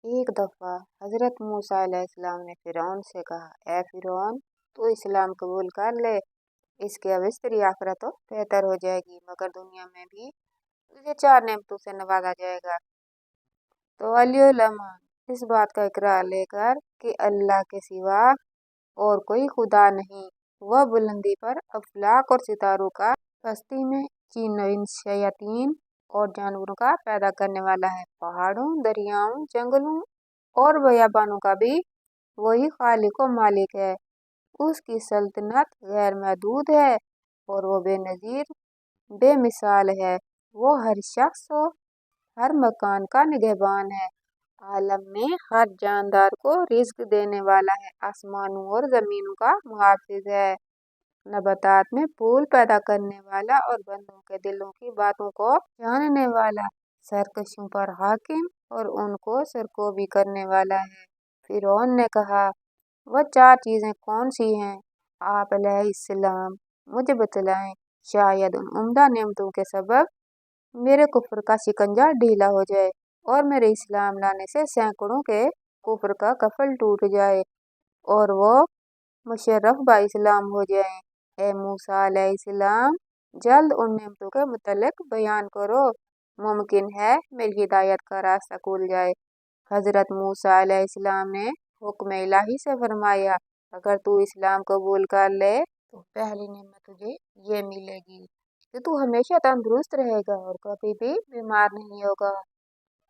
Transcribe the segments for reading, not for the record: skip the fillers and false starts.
एक दफा हजरत मूसा अलैहिस्सलाम ने फिरौन से कहा, ए फिरौन, तू इस्लाम कबूल कर ले, इसके अवश्य तेरी आखिरत तो बेहतर हो जाएगी, मगर दुनिया में भी तुझे 4 नेमतों से नवाजा जाएगा। तो अलियुलमा इस बात का इकरार लेकर कि अल्लाह के सिवा और कोई खुदा नहीं, वह बुलंदी पर अफलाक और सितारों का, बस्ती में जिन्न इंस शयातीन और जानवरों का पैदा करने वाला है, पहाड़ों, दरियाओं, जंगलों और बयाबानों का भी वही खालिक व मालिक है। उसकी सल्तनत गैर महदूद है और वो बेनज़ीर बेमिसाल है। वो हर शख्स और हर मकान का निगहबान है। आलम में हर जानदार को रिज्क देने वाला है। आसमानों और जमीनों का मुहाफिज है। नबातात में फूल पैदा करने वाला और बंदों के दिलों की बातों को जानने वाला, सरकशों पर हाकिम और उनको सरकोबी करने वाला है। फिरौन ने कहा, वह 4 चीजें कौन सी हैं? आप अलैहिस्सलाम मुझे बतलाएं, शायद उन उम्दा नेमतों के सबब मेरे कुफ्र का शिकंजा ढीला हो जाए और मेरे इस्लाम लाने से सैकड़ों के कुफ्र का कफल टूट जाए और वो मुशर्रफ बा इस्लाम हो जाए। ए मूसा अलैहिस्सलाम, जल्द उन नेमतों के मुतल्लिक बयान करो, मुमकिन है मेरी हिदायत का रास्ता खुल जाए। हजरत मूसा अलैहिस्सलाम ने हुक्म इलाही से फरमाया, अगर तू इस्लाम कबूल कर ले तो पहली नेमत तुझे ये मिलेगी कि तू हमेशा तंदुरुस्त रहेगा और कभी भी बीमार नहीं होगा।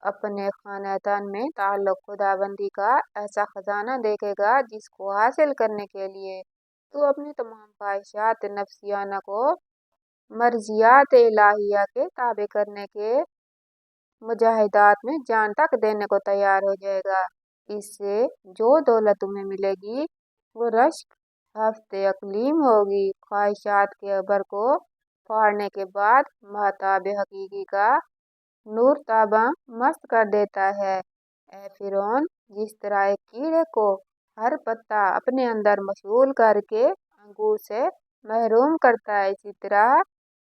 अपने खानदान में ताल्लुक खुदाबंदी का ऐसा खजाना देखेगा जिसको हासिल करने के लिए तू अपनी तमाम ख्वाहिशात नफ्सियाना को मर्जियात इलाहिया के ताबे करने के मुजाहिदात में जान तक देने को तैयार हो जाएगा। इससे जो दौलत तुम्हें मिलेगी वो रश्क हफ्ते अकलीम होगी। ख्वाहिशात के अबर को फाड़ने के बाद महताब हकीकी का नूर ताबा मस्त कर देता है। ए फिरौन, जिस तरह एक कीड़े को हर पत्ता अपने अंदर मशगूल करके अंगूर से महरूम करता है, इसी तरह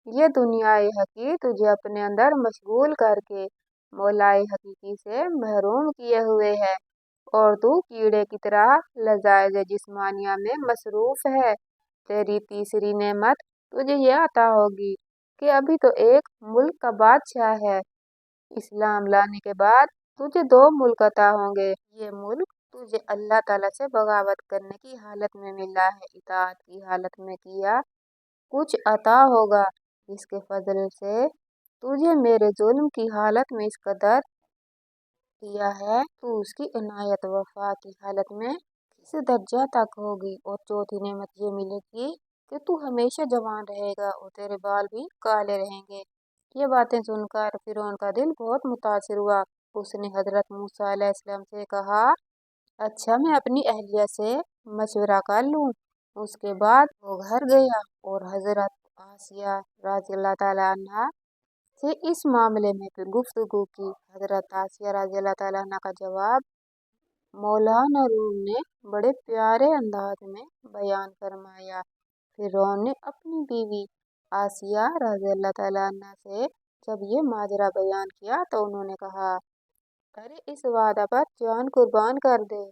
ये दुनियाए हकी तुझे अपने अंदर मशगूल करके मौलाए हकीकी से महरूम किए हुए है और तू कीड़े की तरह लजाइज जिस्मानिया में मसरूफ है। तेरी तीसरी नेमत तुझे यह अता होगी कि अभी तो एक मुल्क का बादशाह है। इस्लाम लाने के बाद तुझे 2 मुल्क अता होंगे। ये मुल्क तुझे अल्लाह ताला से बगावत करने की हालत में मिला है, इताअत की हालत में किया कुछ अता होगा। इसके फजल से तुझे मेरे जुल्म की हालत में इस कदर किया है, तू उसकी इनायत वफा की हालत में किस दर्जा तक होगी। और चौथी नेमत ये मिलेगी कि तू हमेशा जवान रहेगा और तेरे बाल भी काले रहेंगे। ये बातें सुनकर फिरौन का दिल बहुत मुतासिर हुआ। उसने हजरत मूसा अलैहिस्सलाम से कहा, अच्छा, मैं अपनी अहलिया से मशवरा कर लूँ। उसके बाद वो घर गया और हजरत आसिया रज़ी अल्लाह ताला अन्हा से इस मामले में फिर गुफ्तगू की। हजरत आसिया रज़ी अल्लाह ताला अन्हा का जवाब मौलाना रूम ने बड़े प्यारे अंदाज में बयान फरमाया। फिरौन ने अपनी बीवी आसिया रज़ी अल्लाह ताला अन्हा से जब ये माजरा बयान किया तो उन्होंने कहा, अरे इस वादा पर जान कुर्बान कर दे,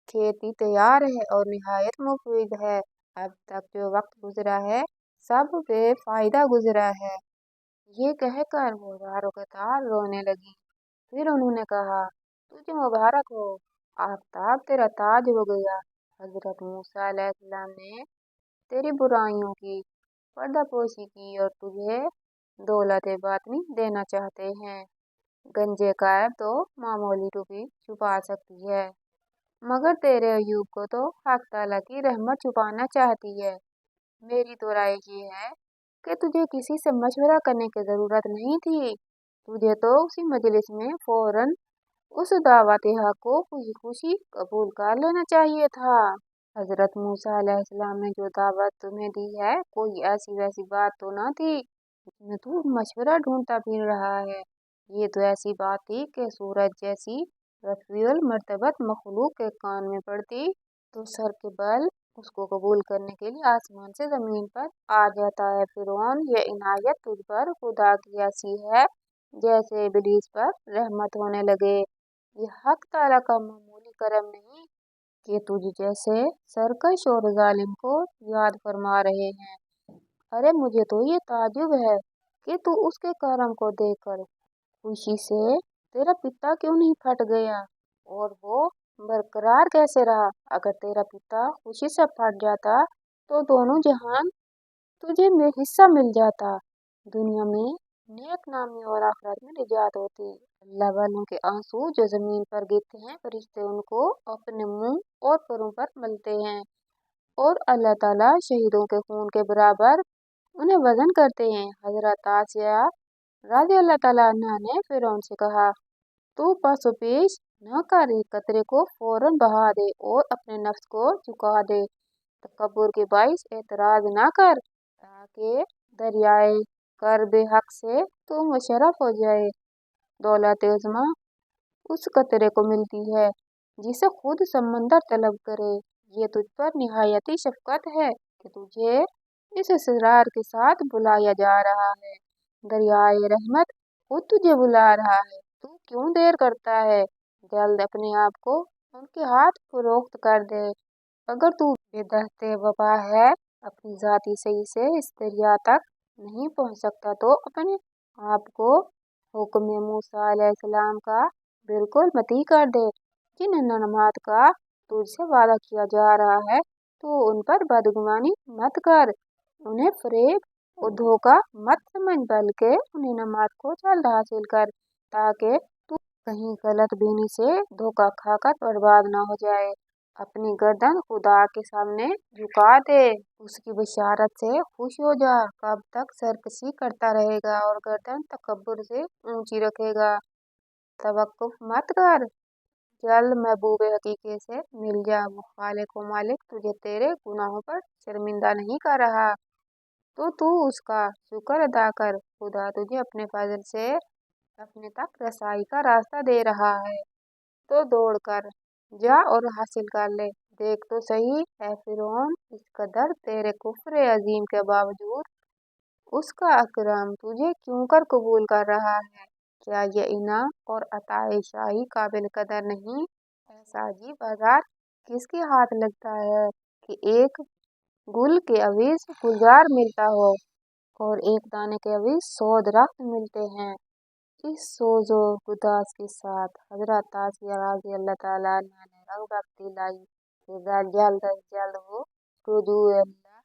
खेती तैयार है और निहायत मुफीद है। अब तक जो वक्त गुजरा है सब बेफायदा गुजरा है। ये कहकर वो तारों के तार रोने लगी। फिर उन्होंने कहा, तुझे मुबारक हो, आफताब तेरा ताज हो गया। हजरत मूसा अलैहिस्सलाम ने तेरी बुराइयों की पर्दापोशी की और तुझे दौलत बातनी देना चाहते हैं। गंजे का ऐब तो मामूली टोपी छुपा सकती है, मगर तेरे अयूब को तो हक ताला की रहमत छुपाना चाहती है। मेरी तो राय ये है कि तुझे किसी से मशवरा करने की जरूरत नहीं थी। तुझे तो उसी मजलिस में फौरन उस दावत हक को खुशी खुशी कबूल कर लेना चाहिए था। हजरत मूसा अलैहिस्सलाम ने जो दावत तुम्हें दी है कोई ऐसी वैसी बात तो ना थी जिसमें तू मशवरा ढूंढता फिर रहा है। ये तो ऐसी बात थी कि सूरज जैसी रफीउल मर्तबत मखलूक के कान में पड़ती तो सर के बल उसको कबूल करने के लिए आसमान से जमीन पर आ जाता है। फिरौन, ये इनायत तुझ पर खुदा की ऐसी है जैसे इबलीस पर रहमत होने लगे। ये हक ताला का मामूली करम नहीं कि तुझ जैसे सरकश और जालिम को याद फरमा रहे हैं। अरे मुझे तो ये ताजुब है कि तू उसके करम को देखकर खुशी से तेरा पिता क्यों नहीं फट गया और वो बरकरार कैसे रहा। अगर तेरा पिता खुशी से फट जाता तो दोनों जहान तुझे में हिस्सा मिल जाता। दुनिया में नेक नामी और आखिरत में निजात होती। अल्लाह वालों के आंसू जो जमीन पर गिरते हैं फरिश्ते उनको अपने मुंह और परों पर मलते हैं और अल्लाह ताला शहीदों के खून के बराबर उन्हें वजन करते हैं। हजरत आसिया राजी अल्लाह ताला अन्हा ने फिरौन से कहा, तू पासो पेश न कर, एक कतरे को फौरन बहा दे और अपने नफ्स को झुका दे। तकब्बुर के बाइस एतराज ना कर ताकि दरियाए कर बेहक से तू मुशर्रफ हो जाए। दौलत उज़्मा उस कतरे को मिलती है जिसे खुद समंदर तलब करे। ये तुझ पर निहायती शफकत है कि तुझे इस इसरार के साथ बुलाया जा रहा है। दरियाए रहमत खुद तुझे बुला रहा है। तू क्यों देर करता है? जल्द अपने आप को उनके हाथ फरोख्त कर दे। अगर तू बेदख्ते वफा है, अपनी जाती सही से इस दरिया तक नहीं पहुंच सकता तो अपने आप को हुक्म मूसा अलैहिस्सलाम का बिल्कुल मती कर दे। जिन नमात का तुझसे वादा किया जा रहा है तो उन पर बदगुमानी मत कर, उन्हें फरेब और धोखा मत समझ, बल्कि उन्हें नमाज को जल्द हासिल कर ताकि तू कहीं गलत बीनी से धोखा खाकर बर्बाद ना हो जाए। अपनी गर्दन खुदा के सामने झुका दे, उसकी बशारत से खुश हो जा। कब तक सरकशी करता रहेगा और गर्दन तकब्बुर से ऊंची रखेगा? तवक्कुफ मत कर, जल्द महबूब हकीके से मिल जा। वो खालिक व मालिक तुझे तेरे गुनाहों पर शर्मिंदा नहीं कर रहा, तो तू उसका शुक्र अदा कर। खुदा तुझे अपने फजल से अपने तक रसाई का रास्ता दे रहा है, तो दौड़ कर जा और हासिल कर ले। देख तो सही है फिरौन, इस कदर तेरे कुफ्र अजीम के बावजूद उसका अकरम तुझे क्यों कर कबूल कर रहा है। क्या ये इनाम और अताए शाही काबिल कदर नहीं? ऐसा अजीब बाजार किसके हाथ लगता है कि एक गुल के अवीज गुलजार मिलता हो और एक दाने के अवीज 100 दरख्त मिलते हैं। इस सोजो गुदास के साथ हजरत आसिया रज़ी अल्लाह ताला अन्हा ने रग़बत दिलाई कि जल्द अज जल्द वो रुजूए अल्लाह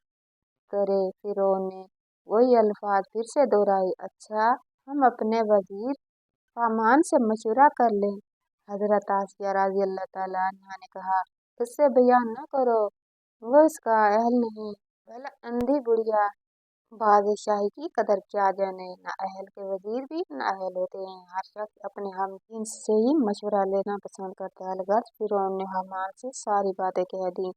करे। फिरौन ने वही अल्फाज फिर से दोहराए, अच्छा हम अपने वजीर हामान से मशवरा कर लें। हजरत आसिया रज़ी अल्लाह ताला अन्हा ने कहा, इससे बयान न करो, वो इसका अहल नहीं। भला अंधी बुढ़िया बादशाही की कदर क्या जाने, न अहल के वजीर भी न अहल होते हैं। हर शख्स अपने हम जिन्स से ही मशवरा लेना पसंद करता है। अलगर्ज फिरौन ने हामान से सारी बातें कह दी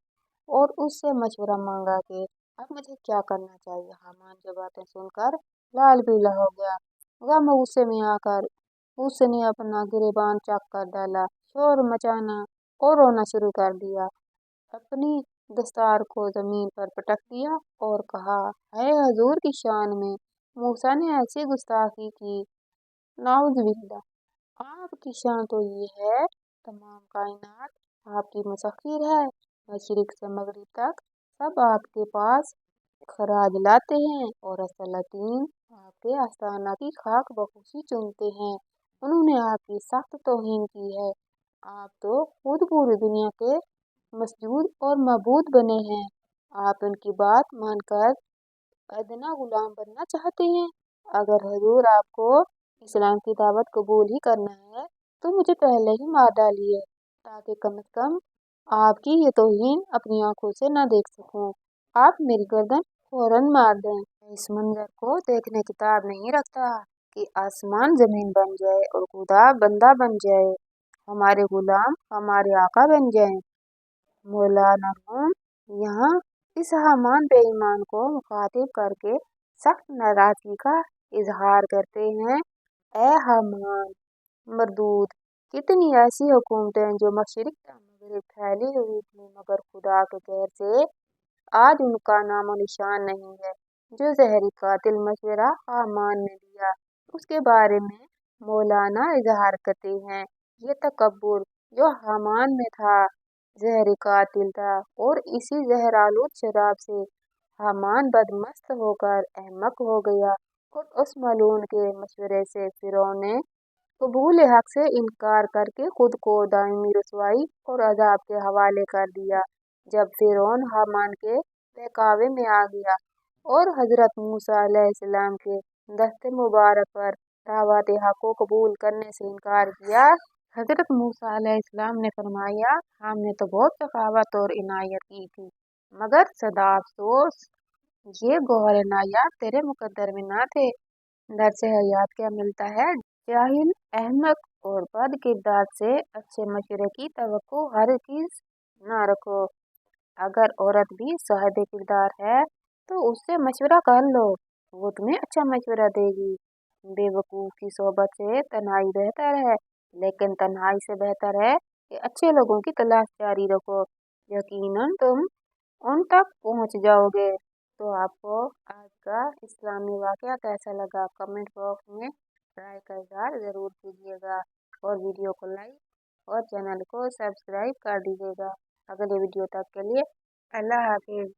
और उससे मशवरा मांगा कि अब मुझे क्या करना चाहिए। हामान जो बातें सुनकर लाल पीला हो गया। गम गुस्से में आकर उसने अपना गिरेबान चक कर डाला, शोर मचाना और रोना शुरू कर दिया। अपनी दस्तार को जमीन पर पटक दिया और कहा, है हजूर की शान में मूसा ने ऐसी गुस्ताखी की, नाउज़ुबिल्लाह। आपकी शान तो ये है तमाम कायनात आपकी मुसख्खिर है, मशरिक से मगरिब तक सब आपके पास खराज लाते हैं और सलातीन आपके आस्थाना की खाक बखुशी चूमते हैं। उन्होंने आपकी सख्त तौहीन की है। आप तो खुद पूरी दुनिया के मसजूद और मबूद बने हैं। आप उनकी बात मानकर अदना गुलाम बनना चाहते हैं। अगर हजूर आपको इस्लाम की दावत कबूल ही करना है तो मुझे पहले ही मार डालिए ताकि कम से कम आपकी ये तौहीन अपनी आंखों से न देख सकूं। आप मेरी गर्दन फौरन मार दें। इस मंजर को देखने की ताब नहीं रखता कि आसमान जमीन बन जाए और खुदा बंदा बन जाए, हमारे गुलाम हमारे आका बन जाएं। मौलाना रूम यहाँ इस हामान बेईमान को मुखातिब करके सख्त नाराजगी का इजहार करते हैं। ए हामान मरदूद, कितनी ऐसी हुकूमतें जो मशरिक से मगरिब फैली हुई थी मगर खुदा के कहर से आज उनका नामो निशान नहीं है। जो जहरी कातिल मशवरा हामान ने दिया उसके बारे में मौलाना इजहार करते हैं ये तकब्बुर जो हामान में था, जहरी कातिल था, और इसी जहरालूद शराब से हामान बदमस्त होकर अहमक हो गया और उस मलून के मशवरे से फिरौन ने कबूल हक से इनकार करके खुद को दायमी रुसवाई और अजाब के हवाले कर दिया। जब फिरौन हामान के बहकावे में आ गया और हजरत मूसा अलैहिस्सलाम के दस्ते मुबारक पर दावत हक को कबूल करने से इनकार किया, हजरत मूसा अलैहिस्सलाम ने फरमाया, हमने तो बहुत सखावत और इनायत की थी, मगर सदा अफसोस ये गौहर इनायत तेरे मुकद्दर में ना थे। दर से हयात क्या मिलता है, जाहिल, अहमक और बद किरदार से अच्छे मशवरे की तवक्को हरगिज़ ना रखो। अगर औरत भी साहिब किरदार है तो उससे मशवरा कर लो, वो तुम्हें अच्छा मशवरा देगी। बेवकूफ की सोबत से तन्हाई बेहतर है, लेकिन तन्हाई से बेहतर है कि अच्छे लोगों की तलाश जारी रखो, यकीनन तुम उन तक पहुंच जाओगे। तो आपको आज का इस्लामी वाकया कैसा लगा, कमेंट बॉक्स में राय का इजहार ज़रूर कीजिएगा और वीडियो को लाइक और चैनल को सब्सक्राइब कर दीजिएगा। अगले वीडियो तक के लिए अल्लाह हाफिज़।